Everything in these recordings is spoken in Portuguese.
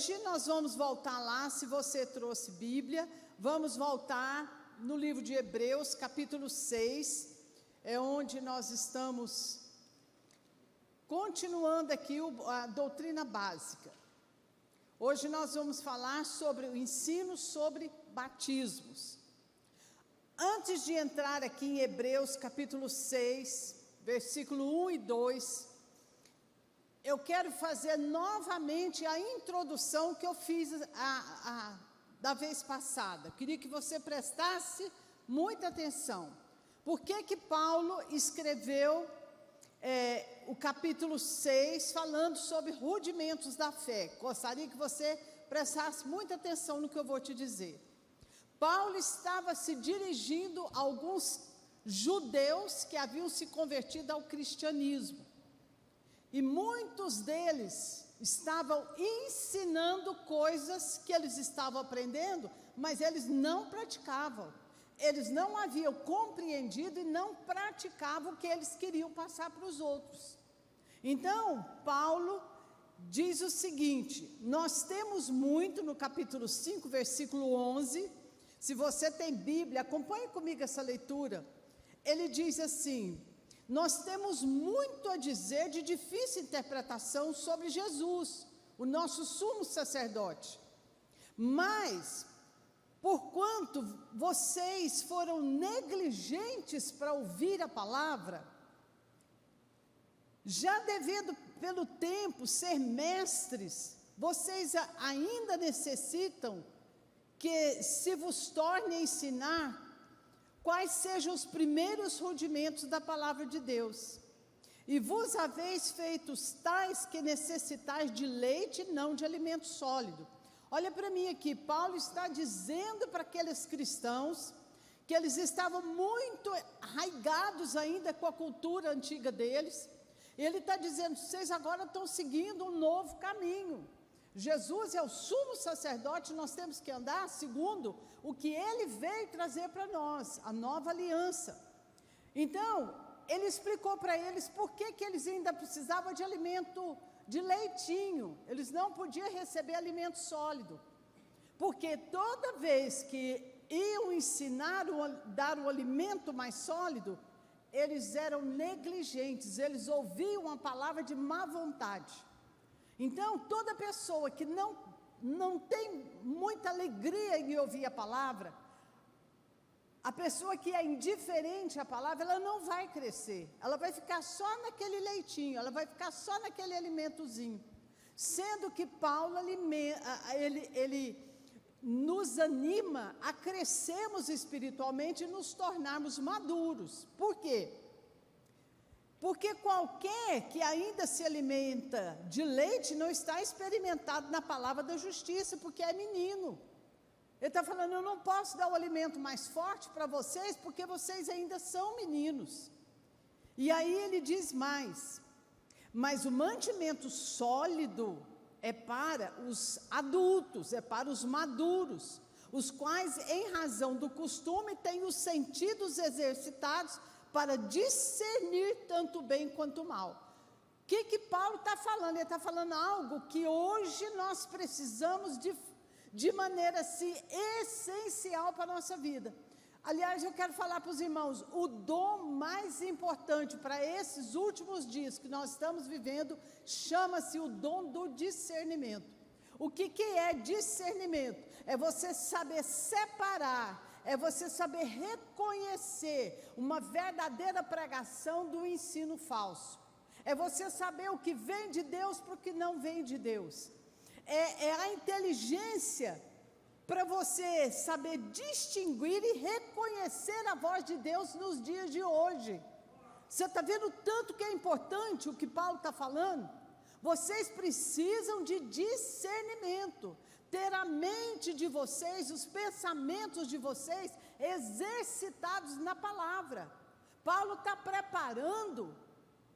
hoje nós vamos voltar lá, se você trouxe Bíblia, vamos voltar no livro de Hebreus, capítulo 6, é onde nós estamos continuando aqui a doutrina básica. Hoje nós vamos falar sobre o ensino sobre batismos. Antes de entrar aqui em Hebreus, capítulo 6, versículo 1 e 2, eu quero fazer novamente a introdução que eu fiz da vez passada. Eu queria que você prestasse muita atenção. Por que Paulo escreveu o capítulo 6 falando sobre rudimentos da fé? Gostaria que você prestasse muita atenção no que eu vou te dizer. Paulo estava se dirigindo a alguns judeus que haviam se convertido ao cristianismo. E muitos deles estavam ensinando coisas que eles estavam aprendendo, mas eles não praticavam. Eles não haviam compreendido e não praticavam o que eles queriam passar para os outros. Então, Paulo diz o seguinte, nós temos muito no capítulo 5, versículo 11, se você tem Bíblia, acompanhe comigo essa leitura. Ele diz assim: nós temos muito a dizer de difícil interpretação sobre Jesus, o nosso sumo sacerdote. Mas, porquanto vocês foram negligentes para ouvir a palavra, já devendo pelo tempo ser mestres, vocês ainda necessitam que se vos torne a ensinar quais sejam os primeiros rudimentos da palavra de Deus. E vos haveis feito tais que necessitais de leite, não de alimento sólido. Olha para mim aqui, Paulo está dizendo para aqueles cristãos que eles estavam muito arraigados ainda com a cultura antiga deles. Ele está dizendo, vocês agora estão seguindo um novo caminho. Jesus é o sumo sacerdote, nós temos que andar segundo o que ele veio trazer para nós, a nova aliança. Então, ele explicou para eles por que eles ainda precisavam de alimento, de leitinho, eles não podiam receber alimento sólido, porque toda vez que iam ensinar, dar um alimento mais sólido, eles eram negligentes, eles ouviam a palavra de má vontade. Então, toda pessoa que não tem muita alegria em ouvir a palavra, a pessoa que é indiferente à palavra, ela não vai crescer, ela vai ficar só naquele leitinho, ela vai ficar só naquele alimentozinho. Sendo que Paulo, ele nos anima a crescermos espiritualmente e nos tornarmos maduros. Por quê? Porque qualquer que ainda se alimenta de leite não está experimentado na palavra da justiça, porque é menino. Ele está falando, eu não posso dar o alimento mais forte para vocês, porque vocês ainda são meninos. E aí ele diz mais, mas o mantimento sólido é para os adultos, é para os maduros, os quais, em razão do costume, têm os sentidos exercitados para discernir tanto bem quanto mal. O que Paulo está falando? Ele está falando algo que hoje nós precisamos de maneira assim, essencial para a nossa vida. Aliás, eu quero falar para os irmãos, o dom mais importante para esses últimos dias que nós estamos vivendo, chama-se o dom do discernimento. O que é discernimento? É você saber separar, é você saber reconhecer uma verdadeira pregação do ensino falso. É você saber o que vem de Deus para o que não vem de Deus. É a inteligência para você saber distinguir e reconhecer a voz de Deus nos dias de hoje. Você está vendo tanto que é importante o que Paulo está falando? Vocês precisam de discernimento, ter a mente de vocês, os pensamentos de vocês exercitados na palavra. Paulo está preparando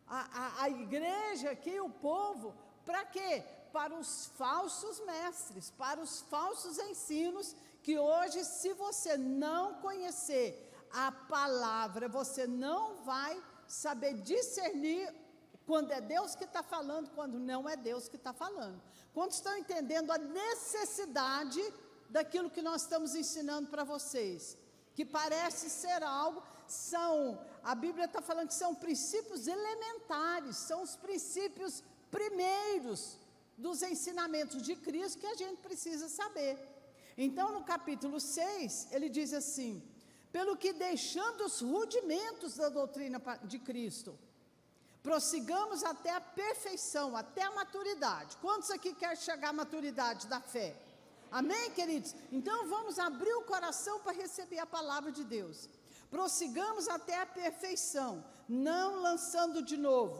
a igreja aqui, o povo, para quê? Para os falsos mestres, para os falsos ensinos, que hoje, se você não conhecer a palavra, você não vai saber discernir quando é Deus que está falando, quando não é Deus que está falando. Quantos estão entendendo a necessidade daquilo que nós estamos ensinando para vocês? Que parece ser algo, a Bíblia está falando que são princípios elementares, são os princípios primeiros dos ensinamentos de Cristo que a gente precisa saber. Então, no capítulo 6, ele diz assim: pelo que deixando os rudimentos da doutrina de Cristo, prossigamos até a perfeição, até a maturidade. Quantos aqui querem chegar à maturidade da fé? Amém, queridos? Então vamos abrir o coração para receber a palavra de Deus. Prossigamos até a perfeição, não lançando de novo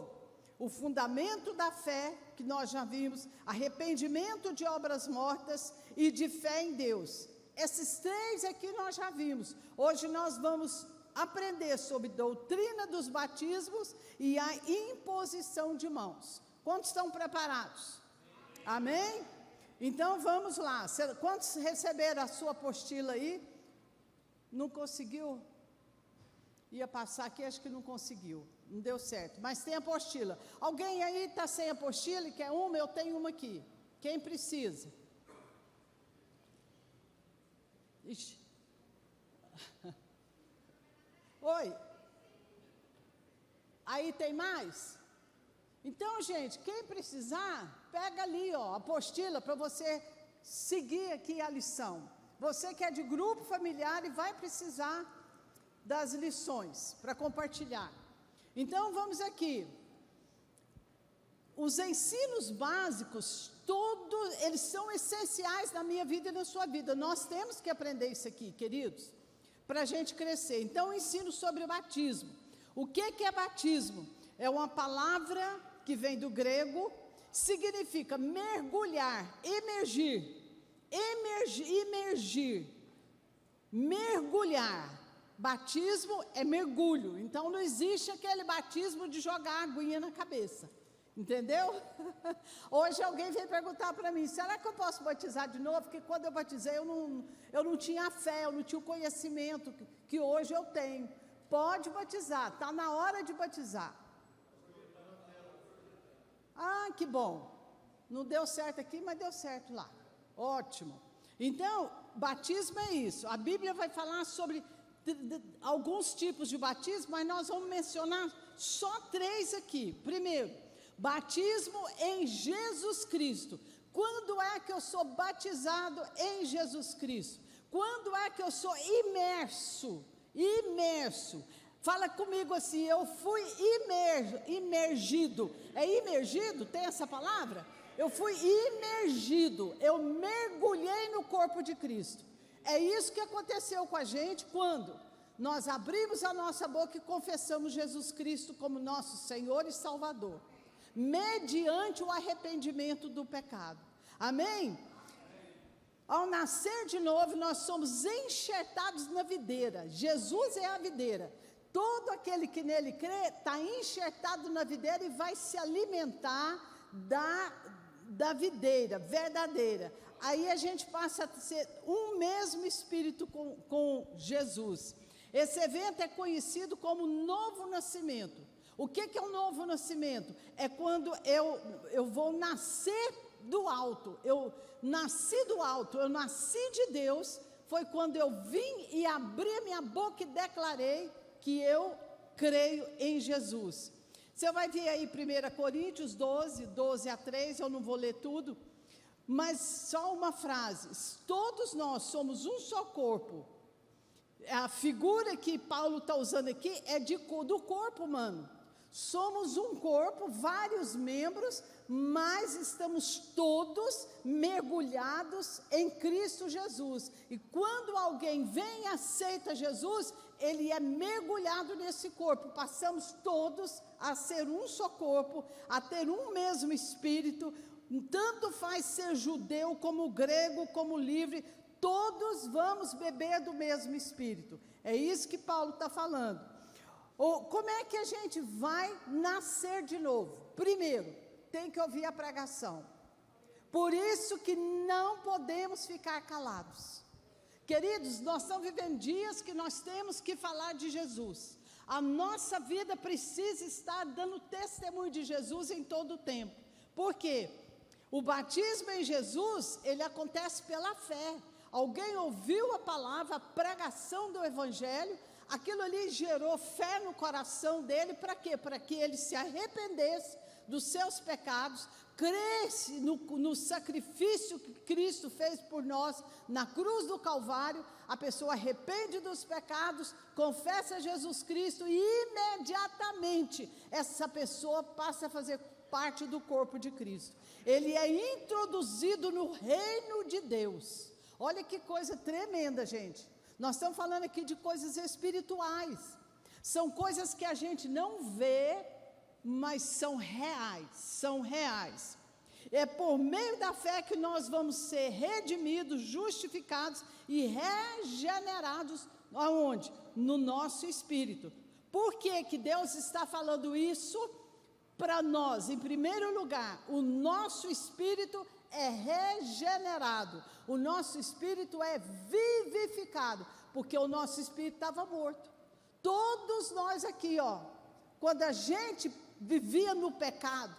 o fundamento da fé, que nós já vimos, arrependimento de obras mortas e de fé em Deus. Esses três aqui nós já vimos. Hoje nós vamos aprender sobre doutrina dos batismos e a imposição de mãos. Quantos estão preparados? Amém? Então vamos lá. Quantos receberam a sua apostila aí? Não conseguiu? Ia passar aqui, acho que não conseguiu. Não deu certo, mas tem apostila. Alguém aí está sem apostila e quer uma? Eu tenho uma aqui. Quem precisa? Ixi. Oi. Aí tem mais? Então, gente, quem precisar, pega ali, ó, a apostila para você seguir aqui a lição. Você que é de grupo familiar e vai precisar das lições para compartilhar. Então, vamos aqui. Os ensinos básicos, todos, eles são essenciais na minha vida e na sua vida. Nós temos que aprender isso aqui, queridos, para a gente crescer. Então, ensino sobre o batismo. O que é batismo? É uma palavra que vem do grego, significa mergulhar, emergir, mergulhar. Batismo é mergulho, então não existe aquele batismo de jogar aguinha na cabeça, entendeu? Hoje alguém veio perguntar para mim, será que eu posso batizar de novo? Porque quando eu batizei eu não tinha fé, eu não tinha o conhecimento que hoje eu tenho. Pode batizar, está na hora de batizar. Ah, que bom, não deu certo aqui, mas deu certo lá, ótimo. Então, batismo é isso, a Bíblia vai falar sobre alguns tipos de batismo, mas nós vamos mencionar só 3 aqui. Primeiro, batismo em Jesus Cristo. Quando é que eu sou batizado em Jesus Cristo? Quando é que eu sou imerso? Fala comigo assim, eu fui imergido. É imergido? Tem essa palavra? Eu fui imergido, eu mergulhei no corpo de Cristo. É isso que aconteceu com a gente quando nós abrimos a nossa boca e confessamos Jesus Cristo como nosso Senhor e Salvador, mediante o arrependimento do pecado. Amém? Ao nascer de novo, nós somos enxertados na videira. Jesus é a videira. Todo aquele que nele crê está enxertado na videira e vai se alimentar da videira verdadeira. Aí a gente passa a ser um mesmo espírito com Jesus. Esse evento é conhecido como novo nascimento. O que é um novo nascimento? É quando eu vou nascer do alto. Eu nasci do alto, eu nasci de Deus. Foi quando eu vim e abri a minha boca e declarei que eu creio em Jesus. Você vai ver aí 1 Coríntios 12 a 3, eu não vou ler tudo. Mas só uma frase, todos nós somos um só corpo. A figura que Paulo está usando aqui é do corpo humano. Somos um corpo, vários membros, mas estamos todos mergulhados em Cristo Jesus. E quando alguém vem e aceita Jesus, ele é mergulhado nesse corpo. Passamos todos a ser um só corpo, a ter um mesmo espírito. Tanto faz ser judeu, como grego, como livre, todos vamos beber do mesmo Espírito. É isso que Paulo está falando. Como é que a gente vai nascer de novo? Primeiro, tem que ouvir a pregação. Por isso que não podemos ficar calados. Queridos, nós estamos vivendo dias que nós temos que falar de Jesus. A nossa vida precisa estar dando testemunho de Jesus em todo o tempo. Por quê? O batismo em Jesus, ele acontece pela fé. Alguém ouviu a palavra, a pregação do Evangelho, aquilo ali gerou fé no coração dele, para quê? Para que ele se arrependesse dos seus pecados, cresce no sacrifício que Cristo fez por nós na cruz do Calvário. A pessoa arrepende dos pecados, confessa Jesus Cristo e imediatamente essa pessoa passa a fazer parte do corpo de Cristo. Ele é introduzido no reino de Deus. Olha que coisa tremenda, gente. Nós estamos falando aqui de coisas espirituais. São coisas que a gente não vê, mas são reais, são reais. É por meio da fé que nós vamos ser redimidos, justificados e regenerados. Aonde? No nosso espírito. Por que que Deus está falando isso para nós? Em primeiro lugar, o nosso espírito é regenerado, o nosso espírito é vivificado, porque o nosso espírito estava morto. Todos nós aqui, quando a gente vivia no pecado,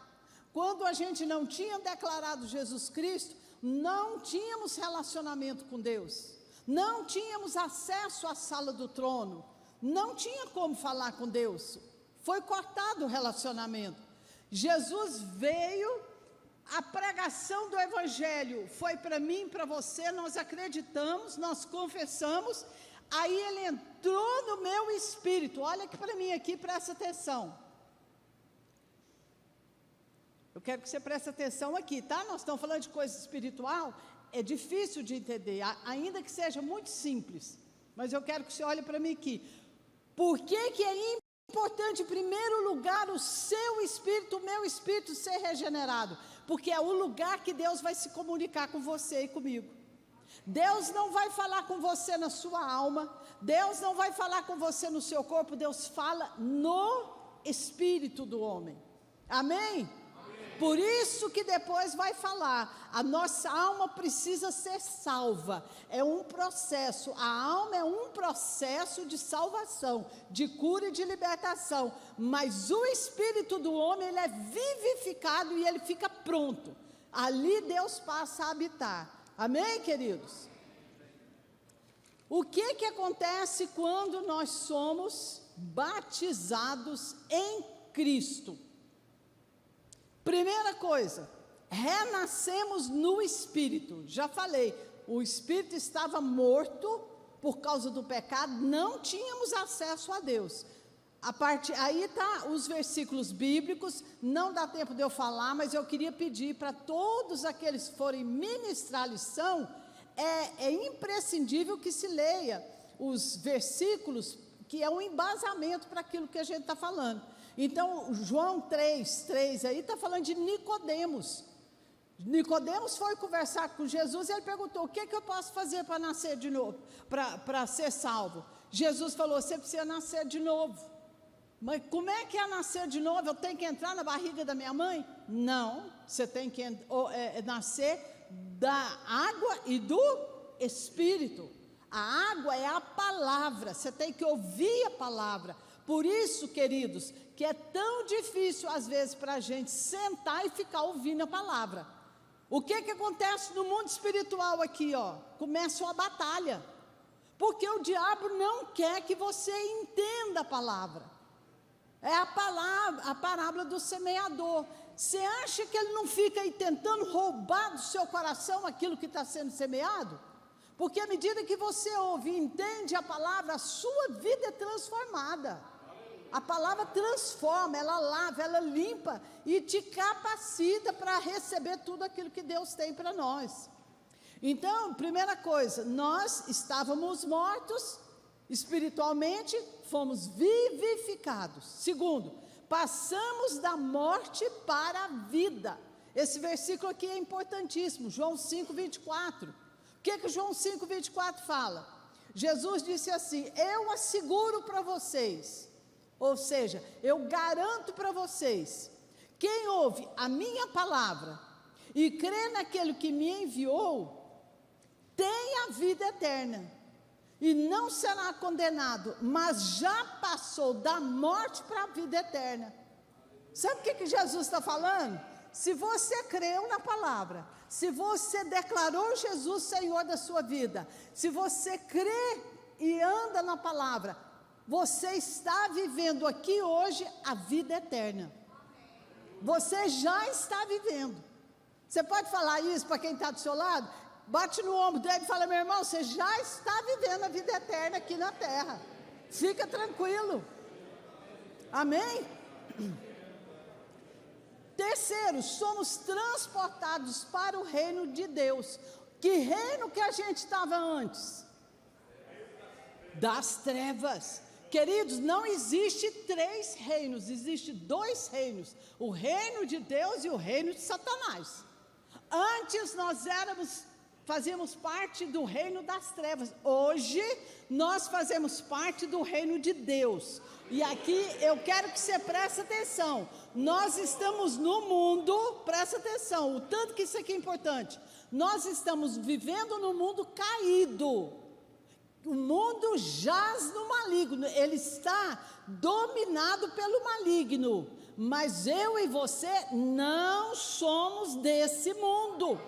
quando a gente não tinha declarado Jesus Cristo, não tínhamos relacionamento com Deus, não tínhamos acesso à sala do trono, não tinha como falar com Deus, foi cortado o relacionamento. Jesus veio, a pregação do Evangelho foi para mim, para você, nós acreditamos, nós confessamos, aí ele entrou no meu espírito. Olha aqui para mim, aqui, presta atenção. Eu quero que você preste atenção aqui, tá? Nós estamos falando de coisa espiritual, é difícil de entender, ainda que seja muito simples, mas eu quero que você olhe para mim aqui. Por que que é importante, em primeiro lugar, o seu espírito, o meu espírito ser regenerado? Porque é o lugar que Deus vai se comunicar com você e comigo. Deus não vai falar com você na sua alma, Deus não vai falar com você no seu corpo, Deus fala no espírito do homem. Amém? Por isso que depois vai falar, a nossa alma precisa ser salva, é um processo, a alma é um processo de salvação, de cura e de libertação, mas o espírito do homem, ele é vivificado e ele fica pronto, ali Deus passa a habitar. Amém, queridos? O que acontece quando nós somos batizados em Cristo? Primeira coisa, renascemos no Espírito. Já falei, o Espírito estava morto por causa do pecado, não tínhamos acesso a Deus. Aí está os versículos bíblicos, não dá tempo de eu falar, mas eu queria pedir para todos aqueles que forem ministrar a lição, é imprescindível que se leia os versículos, que é um embasamento para aquilo que a gente está falando. Então, João 3:3 aí está falando de Nicodemos. Nicodemos foi conversar com Jesus e ele perguntou, o que eu posso fazer para nascer de novo, para ser salvo? Jesus falou, você precisa nascer de novo. Mas como é que é nascer de novo? Eu tenho que entrar na barriga da minha mãe? Não, você tem que nascer da água e do Espírito. A água é a palavra, você tem que ouvir a palavra. Por isso, queridos, que é tão difícil às vezes para a gente sentar e ficar ouvindo a palavra. O que acontece no mundo espiritual aqui, Começa uma batalha, porque o diabo não quer que você entenda a palavra. É a parábola do semeador. Você acha que ele não fica aí tentando roubar do seu coração aquilo que está sendo semeado? Porque à medida que você ouve e entende a palavra, a sua vida é transformada. A palavra transforma, ela lava, ela limpa e te capacita para receber tudo aquilo que Deus tem para nós. Então, primeira coisa, nós estávamos mortos espiritualmente, fomos vivificados. Segundo, passamos da morte para a vida. Esse versículo aqui é importantíssimo, João 5:24. O que João 5:24 fala? Jesus disse assim, eu asseguro para vocês, ou seja, eu garanto para vocês, quem ouve a minha palavra e crê naquele que me enviou, tem a vida eterna, e não será condenado, mas já passou da morte para a vida eterna. Sabe o que Jesus está falando? se você creu na palavra, se você declarou Jesus Senhor da sua vida, se você crê e anda na palavra, você está vivendo aqui hoje a vida eterna. Você já está vivendo. Você pode falar isso para quem está do seu lado? Bate no ombro dele e fala: meu irmão, você já está vivendo a vida eterna aqui na terra. Fica tranquilo. Amém? Terceiro, somos transportados para o reino de Deus. Que reino que a gente estava antes? Das trevas. Queridos, não existe 3 reinos, existe 2 reinos: o reino de Deus e o reino de Satanás. Antes nós fazíamos parte do reino das trevas. Hoje nós fazemos parte do reino de Deus. E aqui eu quero que você preste atenção. Nós estamos no mundo, presta atenção, o tanto que isso aqui é importante. Nós estamos vivendo no mundo caído. O mundo jaz no maligno, ele está dominado pelo maligno. Mas eu e você não somos desse mundo.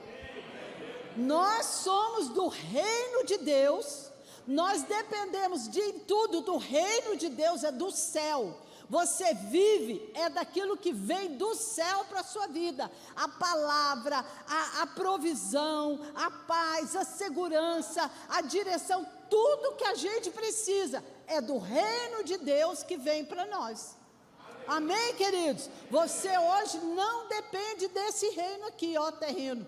Nós somos do reino de Deus. Nós dependemos de tudo do reino de Deus, é do céu. Você vive, é daquilo que vem do céu para a sua vida. A palavra, a provisão, a paz, a segurança, a direção, tudo que a gente precisa é do reino de Deus que vem para nós. Amém, queridos? Você hoje não depende desse reino aqui, ó, terreno.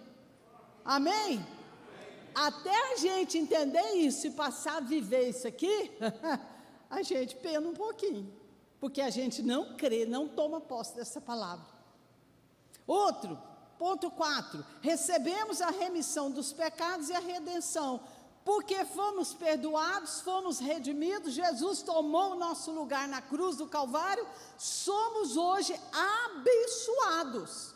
Amém? Até a gente entender isso e passar a viver isso aqui, a gente pena um pouquinho, porque a gente não crê, não toma posse dessa palavra. Outro, ponto 4, recebemos a remissão dos pecados e a redenção, porque fomos perdoados, fomos redimidos, Jesus tomou o nosso lugar na cruz do Calvário, somos hoje abençoados.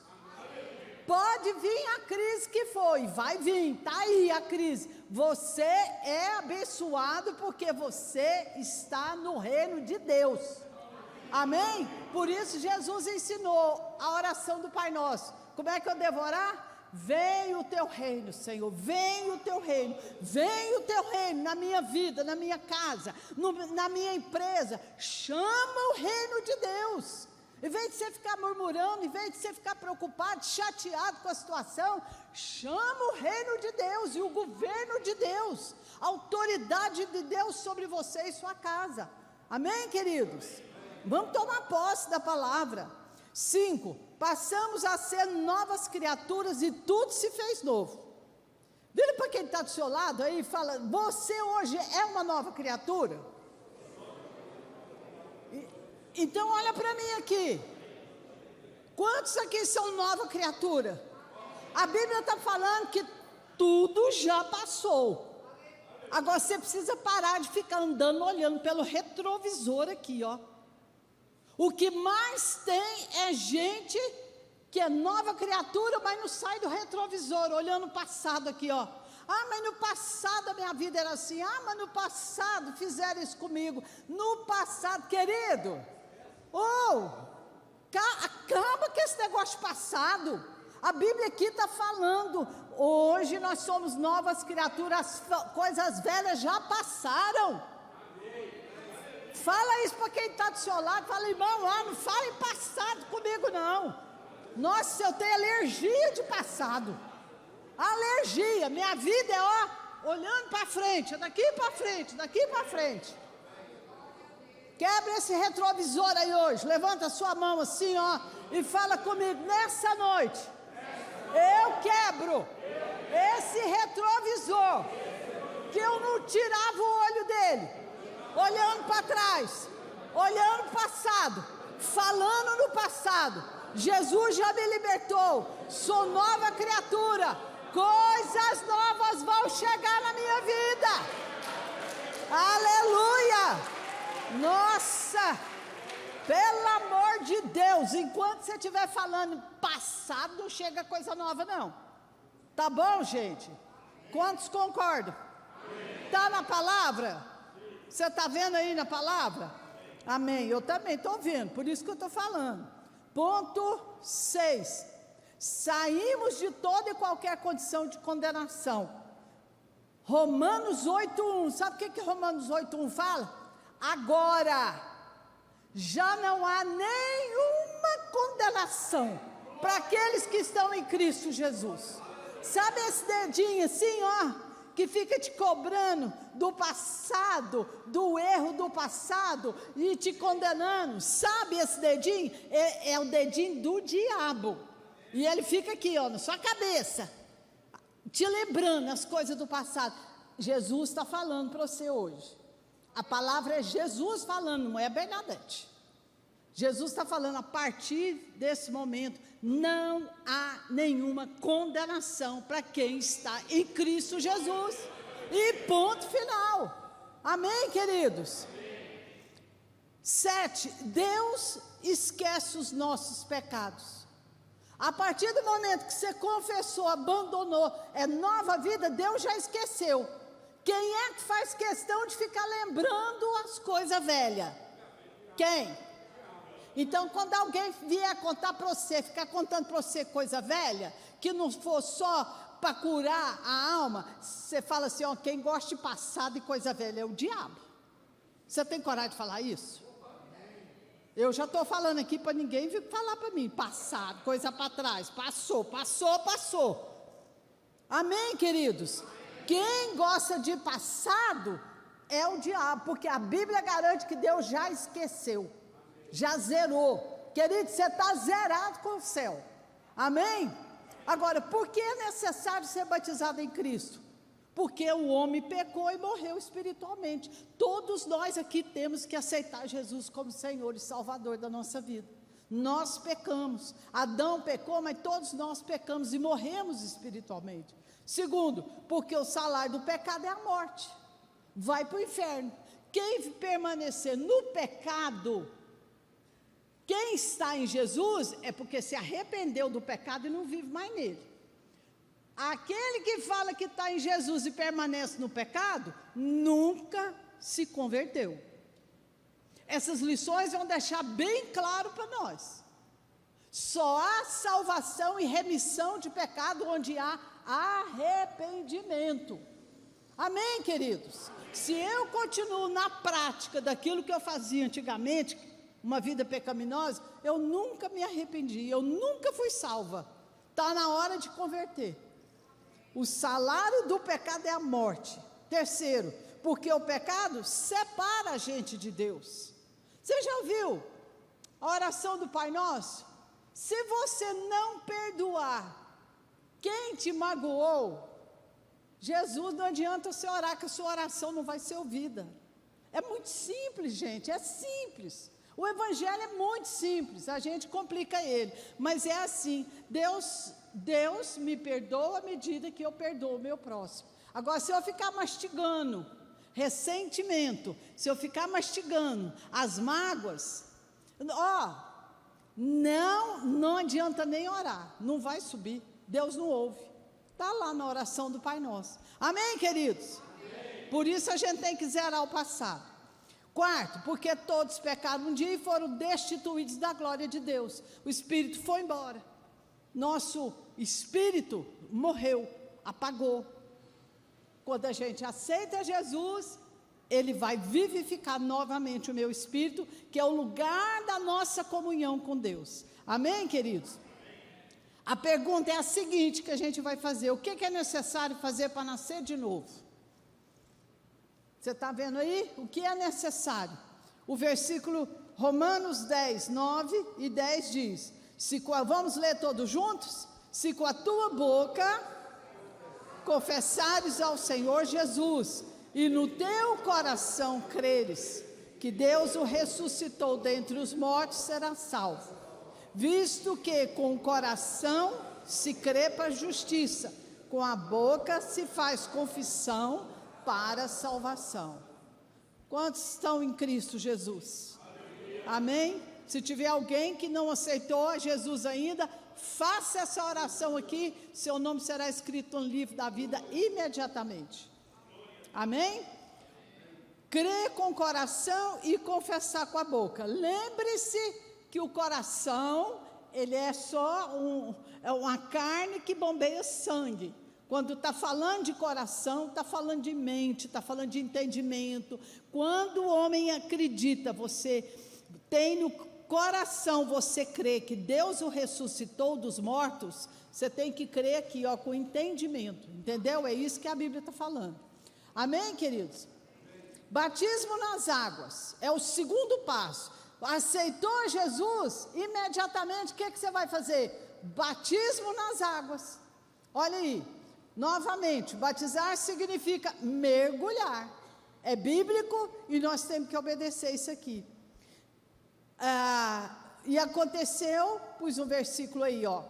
Pode vir a crise que foi, vai vir, está aí a crise. Você é abençoado porque você está no reino de Deus. Amém? Por isso Jesus ensinou a oração do Pai Nosso. Como é que eu devo orar? Venha o teu reino, Senhor, venha o teu reino, venha o teu reino na minha vida, na minha casa, na minha empresa. Chama o reino de Deus. Em vez de você ficar murmurando, em vez de você ficar preocupado, chateado com a situação, chama o reino de Deus e o governo de Deus, a autoridade de Deus sobre você e sua casa. Amém, queridos? Vamos tomar posse da palavra. 5, passamos a ser novas criaturas e tudo se fez novo. Vira para quem está do seu lado aí e fala: você hoje é uma nova criatura? Então olha para mim aqui. Quantos aqui são nova criatura? A Bíblia está falando que tudo já passou. Agora você precisa parar de ficar andando, olhando pelo retrovisor aqui, ó. O que mais tem é gente que é nova criatura, mas não sai do retrovisor, olhando o passado aqui, ó. Ah, mas no passado a minha vida era assim. Ah, mas no passado fizeram isso comigo. No passado, querido, acaba com esse negócio passado. A Bíblia aqui está falando, hoje nós somos novas criaturas, coisas velhas já passaram. Fala isso para quem está do seu lado, fala: irmão, não fala em passado comigo não. Nossa, eu tenho alergia de passado. Alergia, minha vida é olhando para frente, é daqui para frente, daqui para frente. Quebra esse retrovisor aí hoje, levanta a sua mão assim, ó, e fala comigo: nessa noite, eu quebro esse retrovisor, que eu não tirava o olho dele, olhando para trás, olhando para o passado, falando no passado. Jesus já me libertou, sou nova criatura, coisas novas vão chegar na minha vida. Aleluia! Nossa, pelo amor de Deus, enquanto você estiver falando passado, não chega coisa nova não. Tá bom, gente? Quantos concordam? Está na palavra? Você está vendo aí na palavra? Amém, eu também estou vendo, por isso que eu estou falando. Ponto 6, saímos de toda e qualquer condição de condenação. Romanos 8:1, sabe o que Romanos 8:1 fala? Agora, já não há nenhuma condenação para aqueles que estão em Cristo Jesus. Sabe esse dedinho assim, ó, que fica te cobrando do passado, do erro do passado, e te condenando? Sabe esse dedinho? É o dedinho do diabo, e ele fica aqui, ó, na sua cabeça, te lembrando as coisas do passado. Jesus está falando para você hoje. A palavra é Jesus falando, não é Bernadette. Jesus está falando, a partir desse momento, não há nenhuma condenação para quem está em Cristo Jesus. E ponto final. Amém, queridos? 7, Deus esquece os nossos pecados. A partir do momento que você confessou, abandonou, é nova vida, Deus já esqueceu. Quem é que faz questão de ficar lembrando as coisas velhas? Quem? Então, quando alguém vier contar para você, ficar contando para você coisa velha, que não for só para curar a alma, você fala assim, ó, quem gosta de passado e coisa velha é o diabo. Você tem coragem de falar isso? Eu já estou falando aqui para ninguém vir falar para mim, passado, coisa para trás, passou. Amém, queridos? Quem gosta de passado é o diabo, porque a Bíblia garante que Deus já esqueceu, já zerou. Querido, você está zerado com o céu. Amém? Agora, por que é necessário ser batizado em Cristo? Porque o homem pecou e morreu espiritualmente. Todos nós aqui temos que aceitar Jesus como Senhor e Salvador da nossa vida. Nós pecamos. Adão pecou, mas todos nós pecamos e morremos espiritualmente. Segundo, porque o salário do pecado é a morte. Vai para o inferno. Quem permanecer no pecado, quem está em Jesus, é porque se arrependeu do pecado e não vive mais nele. Aquele que fala que está em Jesus e permanece no pecado, nunca se converteu. Essas lições vão deixar bem claro para nós. Só há salvação e remissão de pecado onde há arrependimento. Amém, queridos? Se eu continuo na prática daquilo que eu fazia antigamente, uma vida pecaminosa, eu nunca me arrependi, eu nunca fui salva. Está na hora de converter. O salário do pecado é a morte. Terceiro, porque o pecado separa a gente de Deus. Você já ouviu a oração do Pai Nosso? Se você não perdoar quem te magoou, Jesus, não adianta você orar, que a sua oração não vai ser ouvida. É muito simples, gente, é simples. O evangelho é muito simples, a gente complica ele, mas é assim, Deus me perdoa à medida que eu perdoo o meu próximo. Agora, se eu ficar mastigando ressentimento, se eu ficar mastigando as mágoas, não adianta nem orar, não vai subir, Deus não ouve. Está lá na oração do Pai Nosso. Amém, queridos? Amém. Por isso a gente tem que zerar o passado. Quarto, porque todos pecaram um dia e foram destituídos da glória de Deus. O Espírito foi embora. Nosso Espírito morreu, apagou. Quando a gente aceita Jesus, Ele vai vivificar novamente o meu Espírito, que é o lugar da nossa comunhão com Deus. Amém, queridos? A pergunta é a seguinte que a gente vai fazer: o que é necessário fazer para nascer de novo? Você está vendo aí? O que é necessário? O versículo Romanos 10, 9 e 10 diz, vamos ler todos juntos? Se com a tua boca confessares ao Senhor Jesus, e no teu coração creres que Deus o ressuscitou dentre os mortos, serás salvo. Visto que com o coração se crê para a justiça, com a boca se faz confissão para a salvação. Quantos estão em Cristo Jesus? Amém? Se tiver alguém que não aceitou a Jesus ainda, faça essa oração aqui, seu nome será escrito no livro da vida imediatamente. Amém? Crer com o coração e confessar com a boca. Lembre-se que o coração ele é só uma carne que bombeia sangue. Quando está falando de coração, está falando de mente, está falando de entendimento. Quando o homem acredita, você tem no coração, você crê que Deus o ressuscitou dos mortos, você tem que crer aqui, ó, com entendimento, entendeu? É isso que a Bíblia está falando. Amém, queridos? Batismo nas águas é o segundo passo. Aceitou Jesus, imediatamente o que você vai fazer? Batismo nas águas. Olha aí, novamente, batizar significa mergulhar. É bíblico e nós temos que obedecer isso aqui. E aconteceu, pus um versículo aí, ó,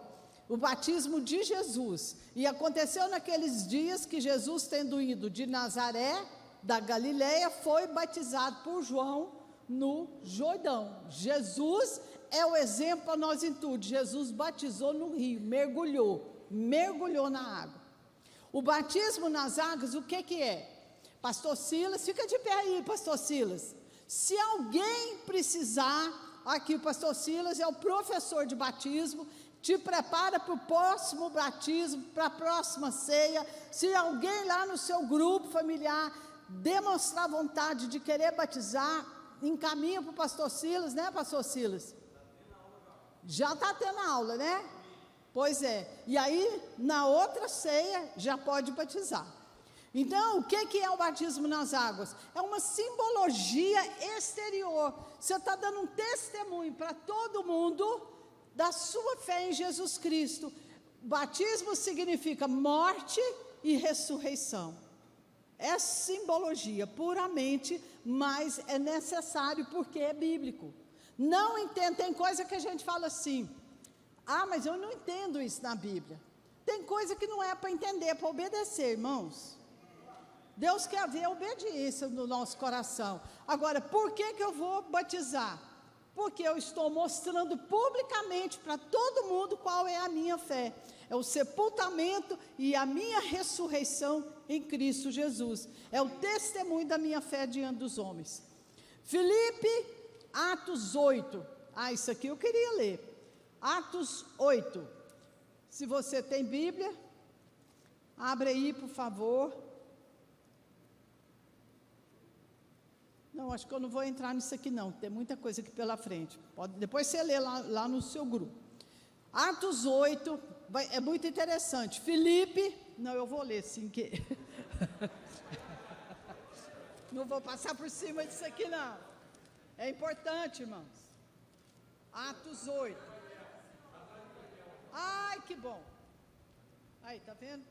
o batismo de Jesus. E aconteceu naqueles dias que Jesus, tendo ido de Nazaré, da Galileia, foi batizado por João no Jordão. Jesus é o exemplo para nós em tudo. Jesus batizou no rio, mergulhou na água. O batismo nas águas, o que é? Pastor Silas, fica de pé aí, pastor Silas. Se alguém precisar, aqui o pastor Silas é o professor de batismo, te prepara para o próximo batismo, para a próxima ceia. Se alguém lá no seu grupo familiar demonstrar vontade de querer batizar, encaminha para o pastor Silas, né, pastor Silas? Já está tendo aula, né? Pois é, e aí na outra ceia já pode batizar. Então, o que é o batismo nas águas? É uma simbologia exterior. Você está dando um testemunho para todo mundo da sua fé em Jesus Cristo. Batismo significa morte e ressurreição. É simbologia puramente, mas é necessário porque é bíblico. Não entendo, tem coisa que a gente fala assim, mas eu não entendo isso na Bíblia. Tem coisa que não é para entender, é para obedecer, irmãos. Deus quer ver a obediência no nosso coração. Agora, por que eu vou batizar? Porque eu estou mostrando publicamente para todo mundo qual é a minha fé. É o sepultamento e a minha ressurreição em Cristo Jesus. É o testemunho da minha fé diante dos homens. Filipe, Atos 8. Isso aqui eu queria ler. Atos 8. Se você tem Bíblia, abre aí, por favor. Não, acho que eu não vou entrar nisso aqui não, tem muita coisa aqui pela frente. Depois você lê lá no seu grupo. Atos 8, é muito interessante. Filipe, não, eu vou ler sim, que não vou passar por cima disso aqui não. É importante, irmãos. Atos 8. Ai, que bom. Aí, tá vendo?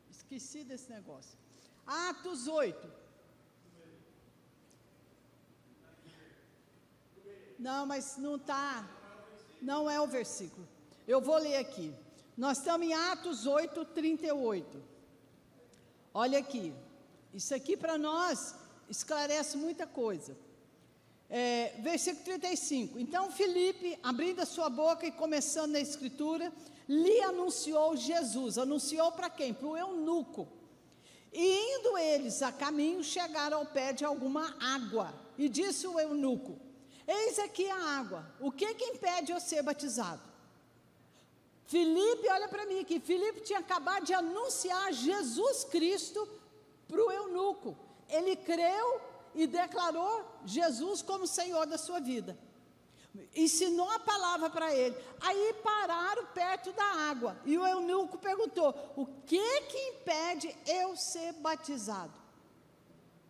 Esqueci desse negócio. Atos 8. Não, mas não está, não é o versículo. Eu vou ler aqui. Nós estamos em Atos 8, 38. Olha aqui. Isso aqui para nós esclarece muita coisa. Versículo 35. Então Filipe, abrindo a sua boca e começando na escritura, lhe anunciou Jesus. Anunciou para quem? Para o eunuco. E indo eles a caminho, chegaram ao pé de alguma água. E disse o eunuco: eis aqui a água, o que impede eu ser batizado? Filipe, olha para mim aqui, Filipe tinha acabado de anunciar Jesus Cristo para o eunuco. Ele creu e declarou Jesus como Senhor da sua vida. Ensinou a palavra para ele. Aí pararam perto da água, e o eunuco perguntou: o que impede eu ser batizado?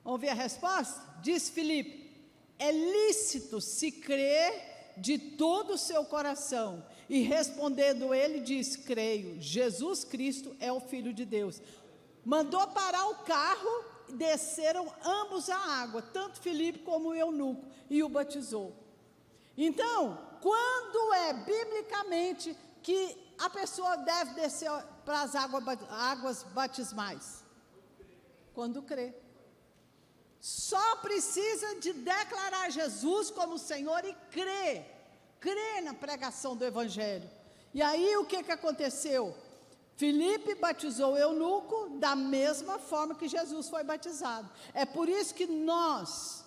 Vamos ver a resposta? Diz Filipe: é lícito se crer de todo o seu coração. E respondendo ele, diz: creio, Jesus Cristo é o Filho de Deus. Mandou parar o carro, desceram ambos à água, tanto Filipe como o eunuco, e o batizou. Então, quando é biblicamente que a pessoa deve descer para as águas batismais? Quando crê. Só precisa de declarar Jesus como Senhor e crer na pregação do Evangelho. E aí o que aconteceu? Filipe batizou o eunuco da mesma forma que Jesus foi batizado. É por isso que nós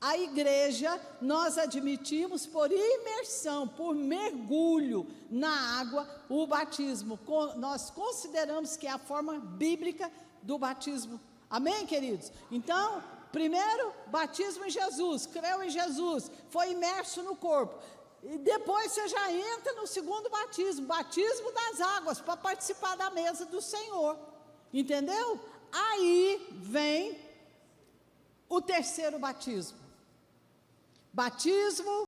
A igreja, nós admitimos por imersão, por mergulho na água, o batismo. Nós consideramos que é a forma bíblica do batismo. Amém, queridos? Então, primeiro, batismo em Jesus, creu em Jesus, foi imerso no corpo. E depois você já entra no segundo batismo, batismo das águas, para participar da mesa do Senhor. Entendeu? Aí vem o terceiro batismo. Batismo